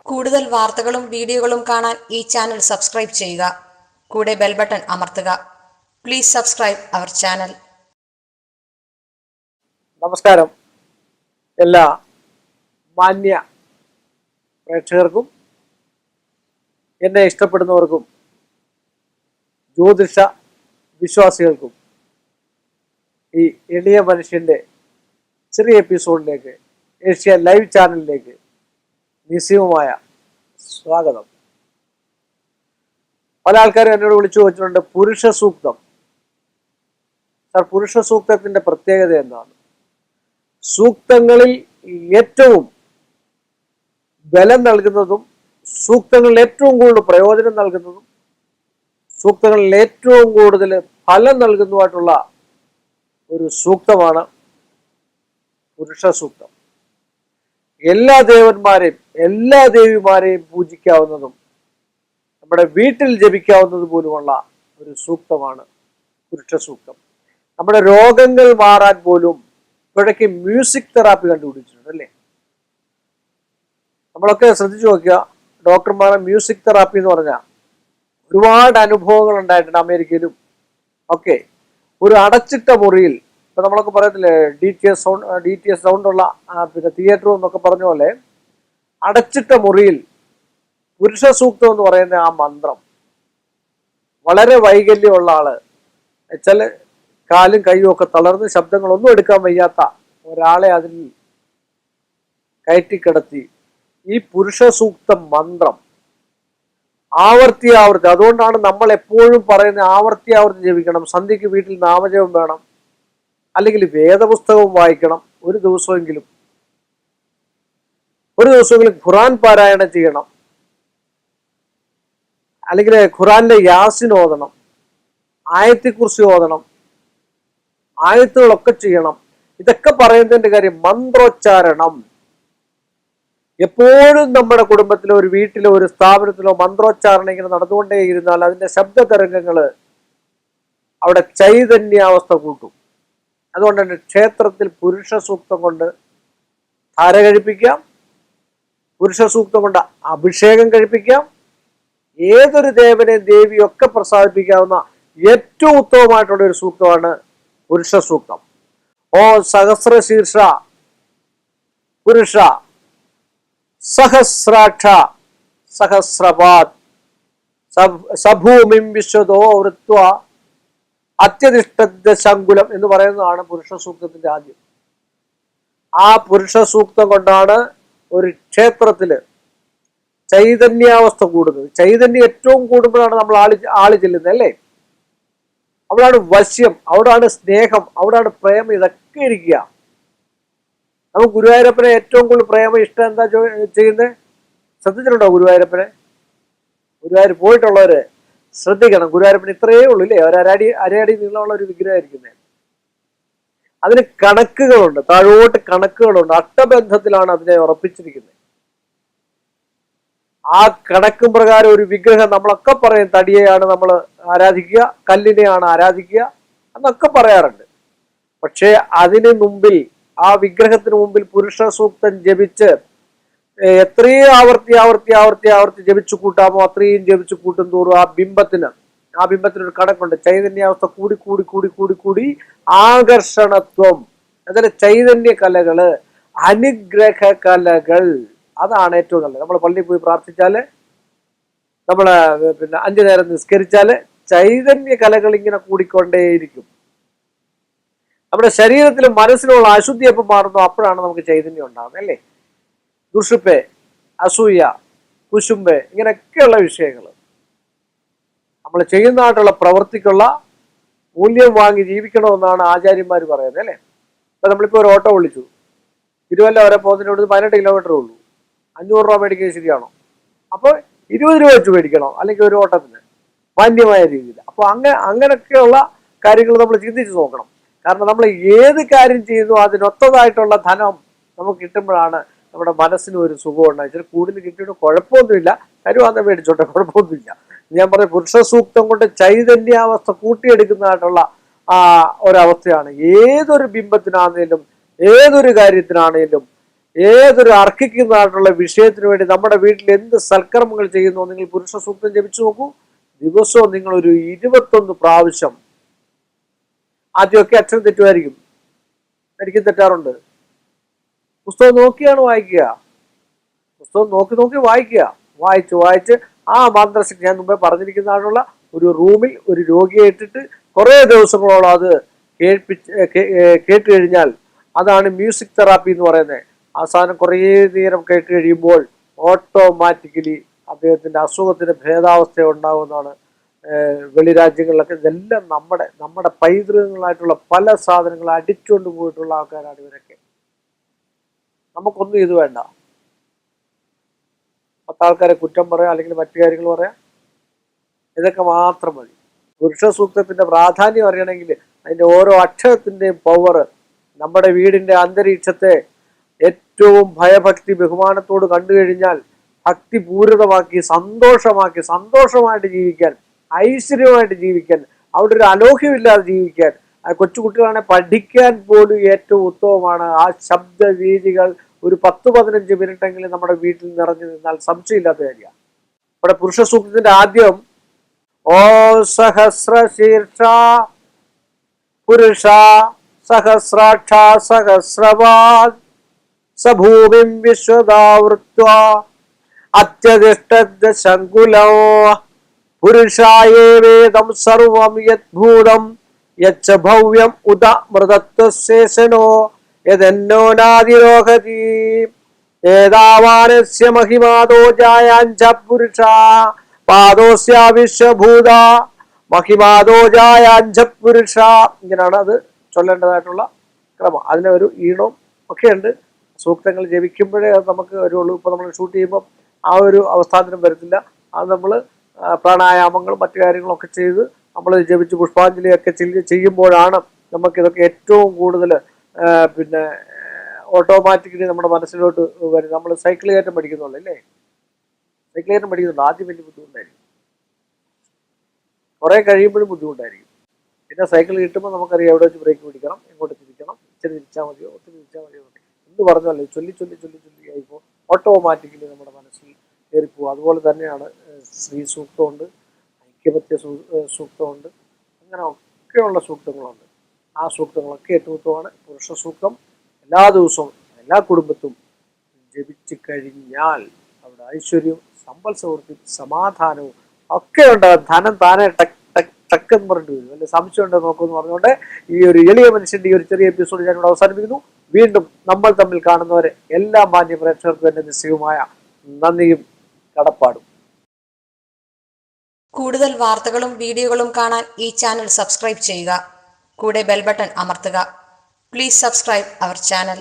കൂടുതൽ വാർത്തകളും വീഡിയോകളും കാണാൻ ഈ ചാനൽ സബ്സ്ക്രൈബ് ചെയ്യുക. കൂടെ ബെൽ ബട്ടൺ അമർത്തുക. Please subscribe our channel. നമസ്കാരം. എല്ലാ മാന്യ പ്രേക്ഷകർക്കും എന്നെ ഇഷ്ടപ്പെടുന്നവർക്കും ജ്യോതിഷ വിശ്വാസികൾക്കും ഈ എളിയ മനുഷ്യൻ്റെ ചെറിയ എപ്പിസോഡിലേക്ക്, ഏഷ്യ ലൈവ് ചാനലിലേക്ക് നിസ്സീമമായ സ്വാഗതം. പല ആൾക്കാരും എന്നോട് വിളിച്ചു ചോദിച്ചിട്ടുണ്ട്, പുരുഷ സൂക്തം സാർ, പുരുഷ സൂക്തത്തിന്റെ പ്രത്യേകത എന്താണ്? സൂക്തങ്ങളിൽ ഏറ്റവും ബലം നൽകുന്നതും സൂക്തങ്ങളിൽ ഏറ്റവും കൂടുതൽ പ്രയോജനം നൽകുന്നതും സൂക്തങ്ങളിൽ ഏറ്റവും കൂടുതൽ ഫലം നൽകുന്നതുമായിട്ടുള്ള ഒരു സൂക്തമാണ് പുരുഷ സൂക്തം. എല്ലാ ദേവന്മാരെയും എല്ലാ ദേവിമാരെയും പൂജിക്കാവുന്നതും നമ്മുടെ വീട്ടിൽ ജപിക്കാവുന്നത് പോലുമുള്ള ഒരു സൂക്തമാണ് പുരുഷ സൂക്തം. നമ്മുടെ രോഗങ്ങൾ മാറാൻ പോലും ഇപ്പോഴേക്ക് മ്യൂസിക് തെറാപ്പി കണ്ടുപിടിച്ചിട്ടുണ്ട് അല്ലേ? നമ്മളൊക്കെ ശ്രദ്ധിച്ചു നോക്കുക, ഡോക്ടർമാരെ മ്യൂസിക് തെറാപ്പി എന്ന് പറഞ്ഞാൽ ഒരുപാട് അനുഭവങ്ങൾ ഉണ്ടായിട്ടുണ്ട്. അമേരിക്കയിലും ഒക്കെ ഒരു അടച്ചിട്ട മുറിയിൽ, ഇപ്പൊ നമ്മളൊക്കെ പറയത്തില്ലേ ഡി ടി എസ് സൗണ്ട് ഉള്ള പിന്നെ തിയേറ്ററും എന്നൊക്കെ പറഞ്ഞ പോലെ, അടച്ചിട്ട മുറിയിൽ പുരുഷ സൂക്തം എന്ന് പറയുന്ന ആ മന്ത്രം, വളരെ വൈകല്യമുള്ള ആള്, വെച്ചാൽ കാലും കൈയും ഒക്കെ തളർന്ന് ശബ്ദങ്ങളൊന്നും എടുക്കാൻ വയ്യാത്ത ഒരാളെ അതിൽ കയറ്റിക്കിടത്തി ഈ പുരുഷ സൂക്തം മന്ത്രം ആവർത്തി, അതുകൊണ്ടാണ് നമ്മൾ എപ്പോഴും പറയുന്ന ആവർത്തി ജപിക്കണം. സന്ധ്യക്ക് വീട്ടിൽ നാമജപം വേണം, അല്ലെങ്കിൽ വേദപുസ്തകവും വായിക്കണം. ഒരു ദിവസമെങ്കിലും ഖുറാൻ പാരായണം ചെയ്യണം, അല്ലെങ്കിൽ ഖുറാനിലെ യാസിൻ ഓതണം, ആയത്തെക്കുറിച്ച് ഓതണം, ആയത്തുകളൊക്കെ ചെയ്യണം. ഇതൊക്കെ പറയുന്നതിന്റെ കാര്യം മന്ത്രോച്ചാരണം. എപ്പോഴും നമ്മുടെ കുടുംബത്തിലോ ഒരു വീട്ടിലോ ഒരു സ്ഥാപനത്തിലോ മന്ത്രോച്ചാരണം ഇങ്ങനെ നടന്നുകൊണ്ടേയിരുന്നാൽ അതിന്റെ ശബ്ദ തരംഗങ്ങള് അവിടെ ചൈതന്യാവസ്ഥ കൂട്ടും. അതുകൊണ്ട് തന്നെ ക്ഷേത്രത്തിൽ പുരുഷ സൂക്തം കൊണ്ട് ധാര കഴിപ്പിക്കാം, പുരുഷ സൂക്തം കൊണ്ട് അഭിഷേകം കഴിപ്പിക്കാം. ഏതൊരു ദേവനെയും ദേവിയും ഒക്കെ പ്രസാദിപ്പിക്കാവുന്ന ഏറ്റവും ഉത്തമമായിട്ടുള്ള ഒരു സൂക്തമാണ് പുരുഷ സൂക്തം. ഓ സഹസ്രശീർഷ പുരുഷ സഹസ്രാക്ഷ സഹസ്രപാത് സഭൂമിം വിശ്വതോ വൃത്വ അത്യധിഷ്ഠ ശങ്കുലം എന്ന് പറയുന്നതാണ് പുരുഷ സൂക്തത്തിന്റെ ആദ്യം. ആ പുരുഷ സൂക്തം കൊണ്ടാണ് ഒരു ക്ഷേത്രത്തില് ചൈതന്യാവസ്ഥ കൂടുന്നത്. ചൈതന്യം ഏറ്റവും കൂടുമ്പോഴാണ് നമ്മൾ ആള് ചെല്ലുന്നത് അല്ലേ? അവിടാണ് വശ്യം, അവിടാണ് സ്നേഹം, അവിടാണ് പ്രേമം, ഇതൊക്കെ ഇരിക്കുക. നമുക്ക് ഗുരുവായൂരപ്പനെ ഏറ്റവും കൂടുതൽ പ്രേമം ഇഷ്ടം എന്താ ചെയ്യുന്നത്? ശ്രദ്ധിച്ചിട്ടുണ്ടോ ഗുരുവായൂരപ്പനെ? ഗുരുവായൂർ പോയിട്ടുള്ളവര് ശ്രദ്ധിക്കണം. ഗുരുവായൂരപ്പന് ഇത്രയേ ഉള്ളൂ ഇല്ലേ? അരയടി നീളമുള്ള ഒരു വിഗ്രഹമായിരിക്കുന്നത്. അതിന് കണക്കുകളുണ്ട്, താഴോട്ട് കണക്കുകളുണ്ട്. അഷ്ടബന്ധത്തിലാണ് അതിനെ ഉറപ്പിച്ചിരിക്കുന്നത്. ആ കണക്കും പ്രകാരം ഒരു വിഗ്രഹം, നമ്മളൊക്കെ പറയും തടിയെയാണ് നമ്മൾ ആരാധിക്കുക, കല്ലിനെയാണ് ആരാധിക്കുക എന്നൊക്കെ പറയാറുണ്ട്. പക്ഷേ അതിന് മുമ്പിൽ, ആ വിഗ്രഹത്തിന് മുമ്പിൽ പുരുഷ സൂക്തം ജപിച്ച് എത്രയും ആവർത്തി ജപിച്ചു കൂട്ടാമോ അത്രയും ജപിച്ചു കൂട്ടും തോറും ആ ബിംബത്തിനൊരു കണക്കുണ്ട്. ചൈതന്യാവസ്ഥ കൂടി കൂടി കൂടി കൂടി കൂടി ആകർഷണത്വം, അതിലെ ചൈതന്യ കലകള്, അനുഗ്രഹ കലകൾ, അതാണ് ഏറ്റവും നല്ലത്. നമ്മൾ പള്ളിയിൽ പോയി പ്രാർത്ഥിച്ചാല്, നമ്മള് പിന്നെ 5 നേരം നിസ്കരിച്ചാല് ചൈതന്യ കലകൾ ഇങ്ങനെ കൂടിക്കൊണ്ടേയിരിക്കും. നമ്മുടെ ശരീരത്തിലും മനസ്സിലുള്ള അശുദ്ധി എപ്പോൾ മാറുന്നു അപ്പോഴാണ് നമുക്ക് ചൈതന്യം ഉണ്ടാകുന്നത് അല്ലേ? ദുഷിപ്പ്, അസൂയ, കുശുമ്പ്, ഇങ്ങനെയൊക്കെയുള്ള വിഷയങ്ങൾ നമ്മൾ ചെയ്യുന്നതായിട്ടുള്ള പ്രവൃത്തിക്കുള്ള മൂല്യം വാങ്ങി ജീവിക്കണമെന്നാണ് ആചാര്യന്മാർ പറയുന്നത് അല്ലേ? ഇപ്പൊ നമ്മളിപ്പോ ഒരു ഓട്ടോ വിളിച്ചു, തിരുവല്ല വരെ പോകുന്നതിനോട് 18 കിലോമീറ്റർ ഉള്ളൂ, 500 രൂപ മേടിക്കുന്നത് ശരിയാണോ? അപ്പോൾ 20 രൂപ വെച്ച് മേടിക്കണോ? അല്ലെങ്കിൽ ഒരു ഓട്ടത്തിന് മാന്യമായ രീതിയിൽ. അപ്പോൾ അങ്ങനെയൊക്കെയുള്ള കാര്യങ്ങൾ നമ്മൾ ചിന്തിച്ച് നോക്കണം. കാരണം നമ്മൾ ഏത് കാര്യം ചെയ്യുന്നു അതിനൊത്തതായിട്ടുള്ള ധനം നമുക്ക് കിട്ടുമ്പോഴാണ് നമ്മുടെ മനസ്സിന് ഒരു സുഖം ഉണ്ടായി. ചില കൂടുതൽ കിട്ടിയിട്ട് കുഴപ്പമൊന്നുമില്ല, കരുവാന്ന് മേടിച്ചോട്ടെ, കുഴപ്പമൊന്നുമില്ല. ഞാൻ പറഞ്ഞ പുരുഷ സൂക്തം കൊണ്ട് ചൈതന്യാവസ്ഥ കൂട്ടിയെടുക്കുന്നതായിട്ടുള്ള ഒരവസ്ഥയാണ്. ഏതൊരു ബിംബത്തിനാണേലും ഏതൊരു കാര്യത്തിനാണേലും ഏതൊരു അർഹിക്കുന്നതായിട്ടുള്ള വിഷയത്തിന് വേണ്ടി നമ്മുടെ വീട്ടിൽ എന്ത് സൽക്കർമ്മങ്ങൾ ചെയ്യുന്നു, നിങ്ങൾ പുരുഷ സൂക്തം ജപിച്ചു നോക്കൂ. ദിവസവും നിങ്ങൾ ഒരു 21 പ്രാവശ്യം. ആദ്യമൊക്കെ അക്ഷരം തെറ്റുമായിരിക്കും, എനിക്കും തെറ്റാറുണ്ട്. പുസ്തകം നോക്കിയാണ് വായിക്കുക, പുസ്തകം നോക്കി വായിക്കുക. വായിച്ച് ആ മന്ത്രശക്തി, ഞാൻ മുമ്പേ പറഞ്ഞിരിക്കുന്നതായിട്ടുള്ള ഒരു റൂമിൽ ഒരു രോഗിയെ ഇട്ടിട്ട് കുറേ ദിവസങ്ങളോളം അത് കേട്ട് കഴിഞ്ഞാൽ അതാണ് മ്യൂസിക് തെറാപ്പി എന്ന് പറയുന്നത്. അവസാനം കുറേ നേരം കേട്ട് കഴിയുമ്പോൾ ഓട്ടോമാറ്റിക്കലി അദ്ദേഹത്തിന്റെ അസുഖത്തിന് ഭേദാവസ്ഥ ഉണ്ടാകുമെന്നാണ് വെളി രാജ്യങ്ങളിലൊക്കെ. ഇതെല്ലാം നമ്മുടെ പൈതൃകങ്ങളായിട്ടുള്ള പല സാധനങ്ങൾ അടിച്ചുകൊണ്ട് പോയിട്ടുള്ള ആൾക്കാരാണ് ഇവരൊക്കെ. നമുക്കൊന്നും ഇത് വേണ്ട. 10 ആൾക്കാരെ കുറ്റം പറയാം, അല്ലെങ്കിൽ മറ്റു കാര്യങ്ങൾ പറയാം, ഇതൊക്കെ മാത്രം മതി. പുരുഷ സൂക്തത്തിന്റെ പ്രാധാന്യം അറിയണമെങ്കിൽ അതിന്റെ ഓരോ അക്ഷരത്തിന്റെയും പവർ നമ്മുടെ വീടിന്റെ അന്തരീക്ഷത്തെ ഏറ്റവും ഭയഭക്തി ബഹുമാനത്തോട് കണ്ടു കഴിഞ്ഞാൽ ഭക്തിപൂരിതമാക്കി സന്തോഷമായിട്ട് ജീവിക്കാൻ, ഐശ്വര്യമായിട്ട് ജീവിക്കാൻ, അവിടെ ഒരു അലോഹ്യമില്ലാതെ ജീവിക്കാൻ, കൊച്ചുകുട്ടികളാണെ പഠിക്കാൻ പോലും ഏറ്റവും ഉത്തമമാണ് ആ ശബ്ദവീതികൾ. ഒരു 10-15 മിനിറ്റെങ്കിലും നമ്മുടെ വീട്ടിൽ നിറഞ്ഞു നിന്നാൽ സംശയമില്ലാത്ത കാര്യമാണ്. ഇവിടെ പുരുഷ സൂക്തത്തിന്റെ ആദ്യം ഓ സഹസ്രശീർഷ പുരുഷ സഹസ്രാക്ഷ സഹസ്രവാദ് സഭൂമിം വിശ്വദാവൃത്വ അത്യതിഷ്ഠ ശങ്കുലോ പുരുഷായേ വേദം സർവം യദ്ഭൂതം യച്ഛ ഭവ്യം ഉദ മൃതത്വശേഷനോ യദന്നോനാദിരോഹതി ഏതാവാനസ്യ മഹിമാദോ ജായാഞ്ച പുരുഷ പാദോസ്യ വിശ്വഭൂത മഹിമാദോ ജായാഞ്ച പുരുഷ. ഇങ്ങനെയാണ് അത് ചൊല്ലേണ്ടതായിട്ടുള്ള ക്രമം. അതിന് ഒരു ഈണവും ഒക്കെ ഉണ്ട്. സൂക്തങ്ങൾ ജപിക്കുമ്പോഴേ അത് നമുക്ക് വരുള്ളൂ. ഇപ്പൊ നമ്മൾ ഷൂട്ട് ചെയ്യുമ്പോൾ ആ ഒരു അവസ്ഥാന്തരം വരത്തില്ല. അത് നമ്മൾ പ്രാണായാമങ്ങളും മറ്റു കാര്യങ്ങളൊക്കെ ചെയ്ത് നമ്മൾ ജപിച്ച് പുഷ്പാഞ്ജലിയൊക്കെ ചെയ്യുമ്പോഴാണ് നമുക്കിതൊക്കെ ഏറ്റവും കൂടുതൽ പിന്നെ ഓട്ടോമാറ്റിക്കലി നമ്മുടെ മനസ്സിലോട്ട് വരും. നമ്മൾ സൈക്കിൾ കയറ്റം പഠിക്കുന്നുള്ളൂ അല്ലേ? സൈക്കിൾ കയറ്റം പഠിക്കുന്നുണ്ട്. ആദ്യം വലിയ ബുദ്ധിമുട്ടായിരിക്കും, കുറെ കഴിയുമ്പോഴും ബുദ്ധിമുട്ടായിരിക്കും. പിന്നെ സൈക്കിൾ കിട്ടുമ്പോൾ നമുക്കറിയാം എവിടെ വെച്ച് ബ്രേക്ക് പിടിക്കണം, എങ്ങോട്ട് തിരിക്കണം, ഇച്ചിരി തിരിച്ചാൽ മതിയോ, ഒത്തിരി തിരിച്ചാൽ മതിയോ, എന്ത് പറഞ്ഞല്ലോ ചൊല്ലി ആയിപ്പോൾ ഓട്ടോമാറ്റിക്കലി നമ്മുടെ മനസ്സിൽ കയറിപ്പോവും. അതുപോലെ തന്നെയാണ് ശ്രീ സൂക്തമുണ്ട്, ഐക്യമത്യ സൂക്തമുണ്ട്, അങ്ങനെ ഒക്കെയുള്ള സൂക്തങ്ങളുണ്ട്. ആ സൂക്തങ്ങളൊക്കെ ഏറ്റവും ഉത്തമമാണ്. പുരുഷ സൂക്തം എല്ലാ ദിവസവും എല്ലാ കുടുംബത്തും ജപിച്ചു കഴിഞ്ഞാൽ അവിടെ ഐശ്വര്യവും സമ്പൽ സമൃദ്ധിയും സമാധാനവും ഒക്കെ ഉണ്ടാകും. ധനം താനെ ടക്കെന്ന് പറഞ്ഞിട്ട് വരും. വല്ല സംശയം ഉണ്ടോ നോക്കുമെന്ന് പറഞ്ഞുകൊണ്ട് ഈ ഒരു എളിയ മനുഷ്യന്റെ ഈ ഒരു ചെറിയ എപ്പിസോഡ് ഞാനിവിടെ അവസാനിപ്പിക്കുന്നു. വീണ്ടും നമ്മൾ തമ്മിൽ കാണുന്നവരെ എല്ലാ മാന്യ പ്രേക്ഷകർക്കും എന്റെ നിശ്ചയവുമായ നന്ദിയും കടപ്പാടും. കൂടുതൽ വാർത്തകളും വീഡിയോകളും കാണാൻ ഈ ചാനൽ സബ്സ്ക്രൈബ് ചെയ്യുക. കൂടെ ബെൽ ബട്ടൺ അമർത്തുക. Please subscribe our channel.